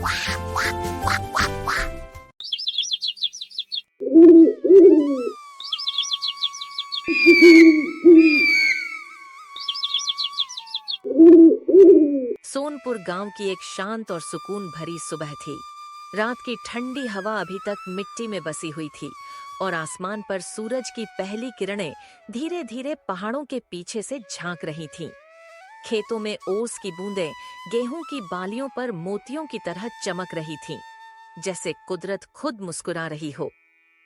सोनपुर गांव की एक शांत और सुकून भरी सुबह थी। रात की ठंडी हवा अभी तक मिट्टी में बसी हुई थी और आसमान पर सूरज की पहली किरणें धीरे धीरे पहाड़ों के पीछे से झांक रही थीं। खेतों में ओस की बूंदें गेहूं की बालियों पर मोतियों की तरह चमक रही थीं, जैसे कुदरत खुद मुस्कुरा रही हो।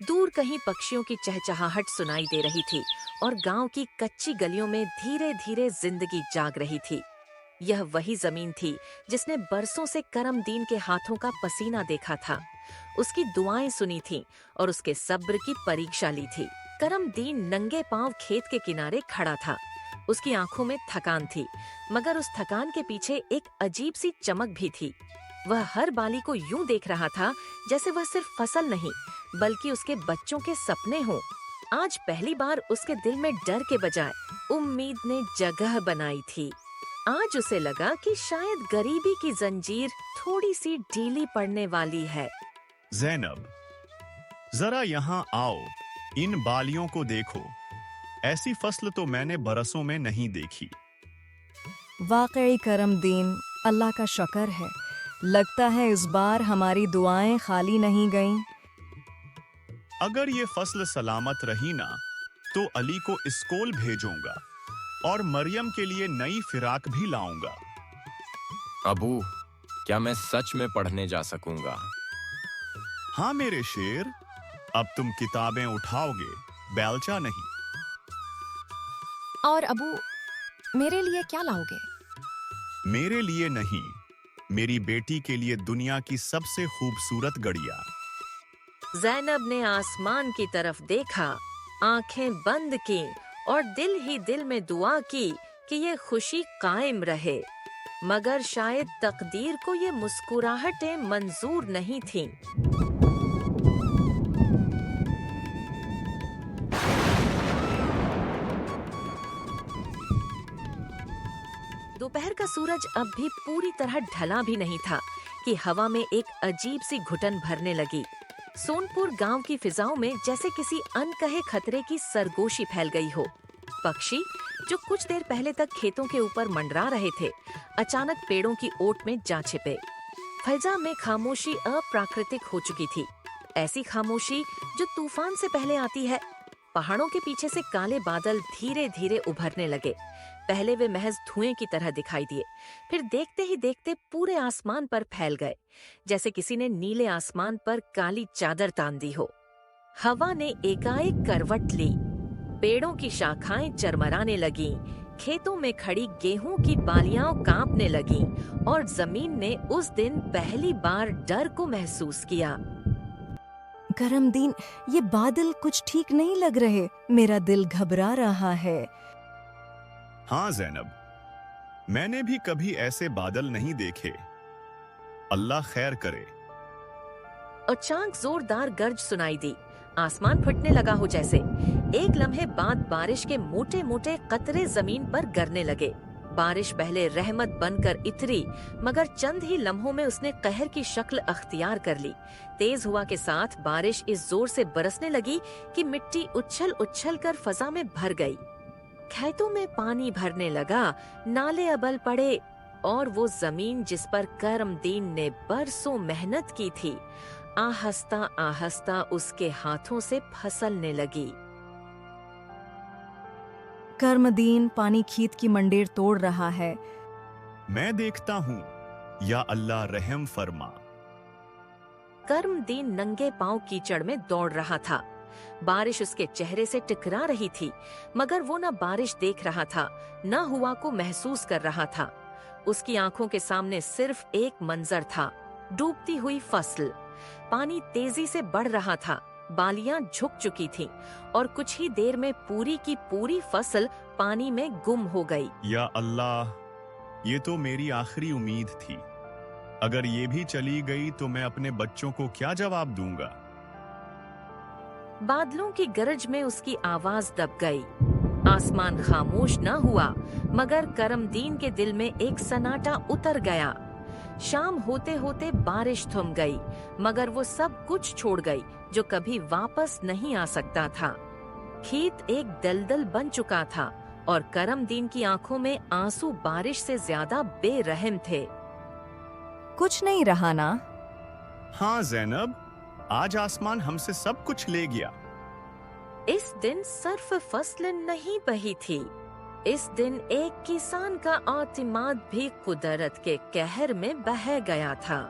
दूर कहीं पक्षियों की चहचहाहट सुनाई दे रही थी और गांव की कच्ची गलियों में धीरे धीरे जिंदगी जाग रही थी। यह वही जमीन थी जिसने बरसों से करमदीन के हाथों का पसीना देखा था, उसकी दुआएं सुनी थीं और उसके सब्र की परीक्षा ली थी। करमदीन नंगे पांव खेत के किनारे खड़ा था। उसकी आंखों में थकान थी, मगर उस थकान के पीछे एक अजीब सी चमक भी थी। वह हर बाली को यूं देख रहा था जैसे वह सिर्फ फसल नहीं, बल्कि उसके बच्चों के सपने हों। आज पहली बार उसके दिल में डर के बजाय उम्मीद ने जगह बनाई थी। आज उसे लगा कि शायद गरीबी की जंजीर थोड़ी सी ढीली पड़ने वाली है। ज़ैनब, जरा यहाँ आओ, इन बालियों को देखो। ऐसी फसल तो मैंने बरसों में नहीं देखी। वाकई करमदीन, अल्लाह का शुक्र है। लगता है इस बार हमारी दुआएं खाली नहीं गईं। अगर ये फसल सलामत रही ना, तो अली को स्कूल भेजूंगा और मरियम के लिए नई फिराक भी लाऊंगा। अबू, क्या मैं सच में पढ़ने जा सकूंगा? हाँ मेरे शेर, अब तुम किताबें उठाओगे, बेलचा नहीं। और अबू, मेरे लिए क्या लाओगे? मेरे लिए नहीं, मेरी बेटी के लिए दुनिया की सबसे खूबसूरत गड़िया। ज़ैनब ने आसमान की तरफ देखा, आंखें बंद की और दिल ही दिल में दुआ की कि ये खुशी कायम रहे। मगर शायद तकदीर को ये मुस्कुराहटें मंजूर नहीं थीं। दोपहर का सूरज अब भी पूरी तरह ढला भी नहीं था कि हवा में एक अजीब सी घुटन भरने लगी। सोनपुर गांव की फिजाओं में जैसे किसी अनकहे खतरे की सरगोशी फैल गई हो। पक्षी जो कुछ देर पहले तक खेतों के ऊपर मंडरा रहे थे, अचानक पेड़ों की ओट में जा छिपे। फिजा में खामोशी अप्राकृतिक हो चुकी थी, ऐसी खामोशी जो तूफान से पहले आती है। पहाड़ों के पीछे से काले बादल धीरे धीरे उभरने लगे। पहले वे महज धुएं की तरह दिखाई दिए, फिर देखते ही देखते पूरे आसमान पर फैल गए, जैसे किसी ने नीले आसमान पर काली चादर तान दी हो। हवा ने एकाएक करवट ली, पेड़ों की शाखाएं चरमराने लगीं, खेतों में खड़ी गेहूं की बालियां कांपने लगीं और जमीन ने उस दिन पहली बार डर को महसूस किया। करमदीन, ये बादल कुछ ठीक नहीं लग रहे। मेरा दिल घबरा रहा है। हाँ ज़ैनब, मैंने भी कभी ऐसे बादल नहीं देखे। अल्लाह खैर करे। अचानक जोरदार गर्ज सुनाई दी। आसमान फटने लगा हो जैसे। एक लम्हे बाद बारिश के मोटे मोटे कतरे जमीन पर गिरने लगे। बारिश पहले रहमत बनकर इतरी, मगर चंद ही लम्हों में उसने कहर की शक्ल अख्तियार कर ली। तेज हवा के साथ बारिश इस जोर से बरसने लगी कि मिट्टी उछल उछल कर फजा में भर गई। खेतों में पानी भरने लगा, नाले अबल पड़े और वो जमीन जिस पर करमदीन ने बरसों मेहनत की थी, आहिस्ता आहिस्ता उसके हाथों से फिसलने लगी। करमदीन, पानी खेत की मंडेर तोड़ रहा है। मैं देखता हूँ, या अल्लाह रहम फरमा। करमदीन नंगे पांव कीचड़ में दौड़ रहा था। बारिश उसके चेहरे से टकरा रही थी, मगर वो न बारिश देख रहा था, न हुआ को महसूस कर रहा था। उसकी आंखों के सामने सिर्फ एक मंजर था, डूबती हुई फसल। पानी तेजी से बढ़ रहा था, बालियां झुक चुकी थीं और कुछ ही देर में पूरी की पूरी फसल पानी में गुम हो गई। या अल्लाह, ये तो मेरी आखिरी उम्मीद थी। अगर ये भी चली गई तो मैं अपने बच्चों को क्या जवाब दूंगा? बादलों की गरज में उसकी आवाज दब गई। आसमान खामोश न हुआ, मगर करमदीन के दिल में एक सन्नाटा उतर गया। शाम होते होते बारिश थम गई, मगर वो सब कुछ छोड़ गई जो कभी वापस नहीं आ सकता था। खेत एक दलदल बन चुका था और करमदीन की आंखों में आंसू बारिश से ज्यादा बेरहम थे। कुछ नहीं रहा ना? हाँ जैनब, आज आसमान हमसे सब कुछ ले गया। इस दिन सिर्फ फसल नहीं बही थी, इस दिन एक किसान का आतिमाद भी कुदरत के कहर में बह गया था।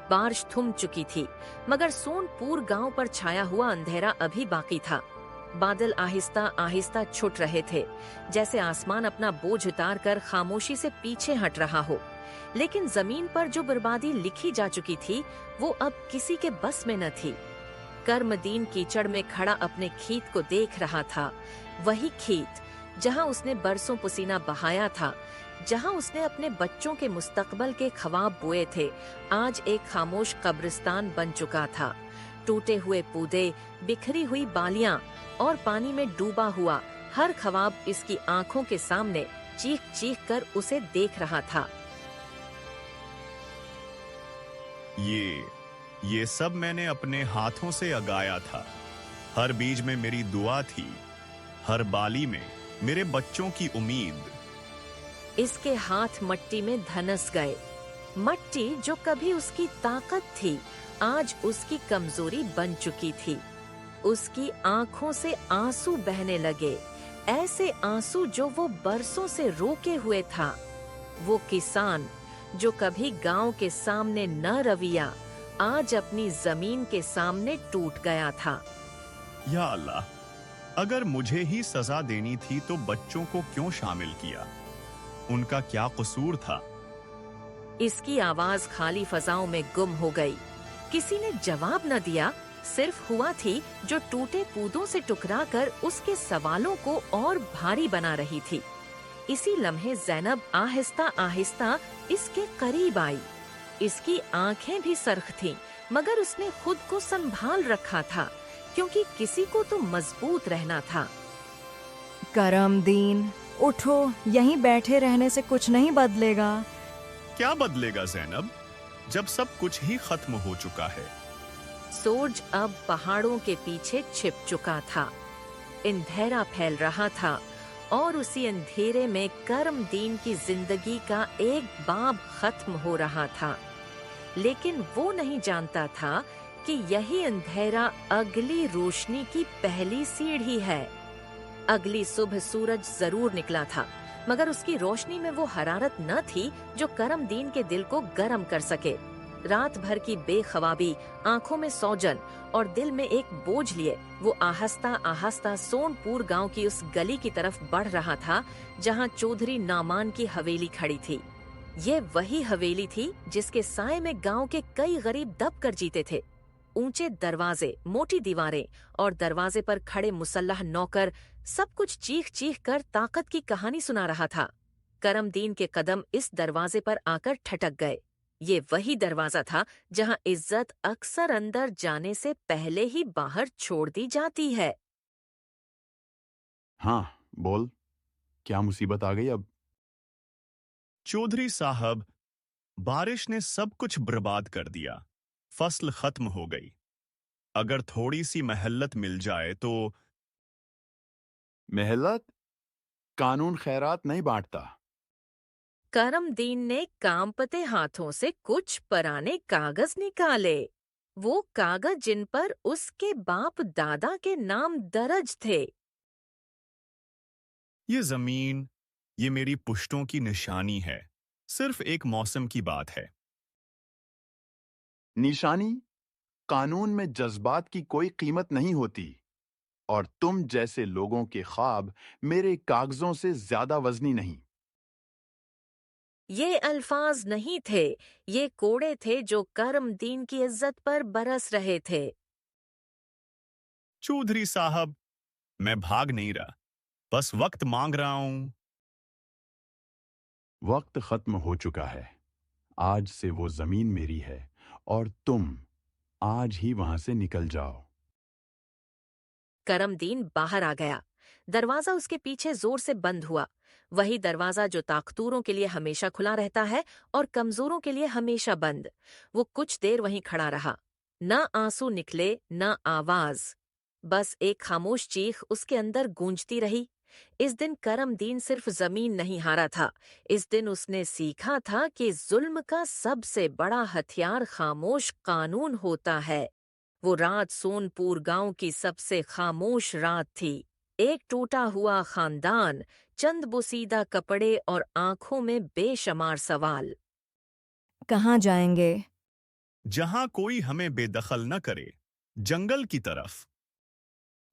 बारिश थम चुकी थी, मगर सोनपुर गांव पर छाया हुआ अंधेरा अभी बाकी था। बादल आहिस्ता आहिस्ता छुट रहे थे, जैसे आसमान अपना बोझ उतार कर खामोशी से पीछे हट रहा हो। लेकिन जमीन पर जो बर्बादी लिखी जा चुकी थी, वो अब किसी के बस में न थी। करमदीन कीचड़ में खड़ा अपने खेत को देख रहा था, वही खेत जहां उसने बरसों पसीना बहाया था, जहां उसने अपने बच्चों के मुस्तकबल के ख्वाब बोए थे, आज एक खामोश कब्रिस्तान बन चुका था। टूटे हुए पौधे, बिखरी हुई बालियां और पानी में डूबा हुआ हर ख्वाब इसकी आंखों के सामने चीख चीख कर उसे देख रहा था। ये सब मैंने अपने हाथों से उगाया था। हर बीज में मेरी दुआ थी, हर बाली में मेरे बच्चों की उम्मीद। इसके हाथ मट्टी में धनस गए। मट्टी जो कभी उसकी ताकत थी, आज उसकी कमजोरी बन चुकी थी। उसकी आंखों से आंसू बहने लगे, ऐसे आंसू जो वो बरसों से रोके हुए था। वो किसान जो कभी गांव के सामने न रविया, आज अपनी जमीन के सामने टूट गया था। या अल्लाह, अगर मुझे ही सजा देनी थी तो बच्चों को क्यों शामिल किया? उनका क्या कसूर था? इसकी आवाज खाली फजाओं में गुम हो गई। किसी ने जवाब न दिया, सिर्फ हुआ थी जो टूटे पौधों से टकराकर उसके सवालों को और भारी बना रही थी। इसी लम्हे ज़ैनब आहिस्ता आहिस्ता इसके करीब आई। इसकी आंखें भी सरख थीं, मगर उसने खुद को संभाल रखा था, क्योंकि किसी को तो मजबूत रहना था। करमदीन, उठो, यहीं बैठे रहने से कुछ नहीं बदलेगा। क्या बदलेगा जैनब, जब सब कुछ ही खत्म हो चुका है? सूरज अब पहाड़ों के पीछे छिप चुका था। अंधेरा फैल रहा था और उसी अंधेरे में करमदीन की जिंदगी का एक बाब खत्म हो रहा था। लेकिन वो नहीं जानता था कि यही अंधेरा अगली रोशनी की पहली सीढ़ी है। अगली सुबह सूरज जरूर निकला था, मगर उसकी रोशनी में वो हरारत न थी जो करमदीन के दिल को गर्म कर सके। रात भर की बेखवाबी, आंखों में सौजन और दिल में एक बोझ लिए वो आहिस्ता आहिस्ता सोनपुर गांव की उस गली की तरफ बढ़ रहा था जहां चौधरी नामान की हवेली खड़ी थी। ये वही हवेली थी जिसके साए में गांव के कई गरीब दब कर जीते थे। ऊंचे दरवाजे, मोटी दीवारें और दरवाजे पर खड़े मुसल्लह नौकर, सब कुछ चीख चीख कर ताकत की कहानी सुना रहा था। करमदीन के कदम इस दरवाजे पर आकर ठटक गए। ये वही दरवाजा था जहां इज्जत अक्सर अंदर जाने से पहले ही बाहर छोड़ दी जाती है। हाँ, बोल, क्या मुसीबत आ गई अब? चौधरी साहब, बारिश ने सब कुछ बर्बाद कर दिया। फसल खत्म हो गई। अगर थोड़ी सी मेहलत मिल जाए तो। मेहलत? कानून खैरात नहीं बांटता। करमदीन ने कांपते हाथों से कुछ पुराने कागज निकाले। वो कागज जिन पर उसके बाप दादा के नाम दर्ज थे। ये जमीन, ये मेरी पुश्तों की निशानी है। सिर्फ एक मौसम की बात है। निशानी? कानून में जज्बात की कोई कीमत नहीं होती, और तुम जैसे लोगों के ख्वाब मेरे कागजों से ज्यादा वजनी नहीं। ये अल्फाज नहीं थे, ये कोड़े थे जो करमदीन की इज्जत पर बरस रहे थे। चौधरी साहब, मैं भाग नहीं रहा, बस वक्त मांग रहा हूं। वक्त खत्म हो चुका है। आज से वो जमीन मेरी है और तुम आज ही वहां से निकल जाओ। करमदीन बाहर आ गया। दरवाजा उसके पीछे जोर से बंद हुआ। वही दरवाजा जो ताकतूरों के लिए हमेशा खुला रहता है और कमजोरों के लिए हमेशा बंद। वो कुछ देर वहीं खड़ा रहा। न आंसू निकले, न आवाज, बस एक खामोश चीख उसके अंदर गूंजती रही। इस दिन करमदीन सिर्फ जमीन नहीं हारा था, इस दिन उसने सीखा था कि जुल्म का सबसे बड़ा हथियार खामोश कानून होता है। वो रात सोनपुर गांव की सबसे खामोश रात थी। एक टूटा हुआ खानदान, चंद बोसीदा कपड़े और आंखों में बेशुमार सवाल। कहाँ जाएंगे? जहां कोई हमें बेदखल न करे, जंगल की तरफ।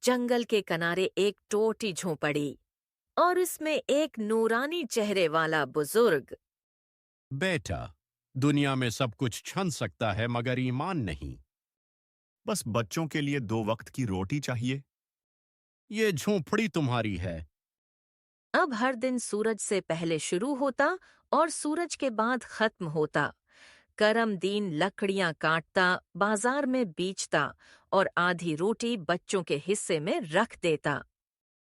जंगल के किनारे एक टोटी झोंपड़ी और उसमें एक नूरानी चेहरे वाला बुजुर्ग। बेटा, दुनिया में सब कुछ छन सकता है मगर ईमान नहीं। बस बच्चों के लिए 2 वक्त की रोटी चाहिए। ये झोंपड़ी तुम्हारी है। अब हर दिन सूरज से पहले शुरू होता और सूरज के बाद खत्म होता। करमदीन लकड़ियां काटता, बाजार में बेचता और आधी रोटी बच्चों के हिस्से में रख देता।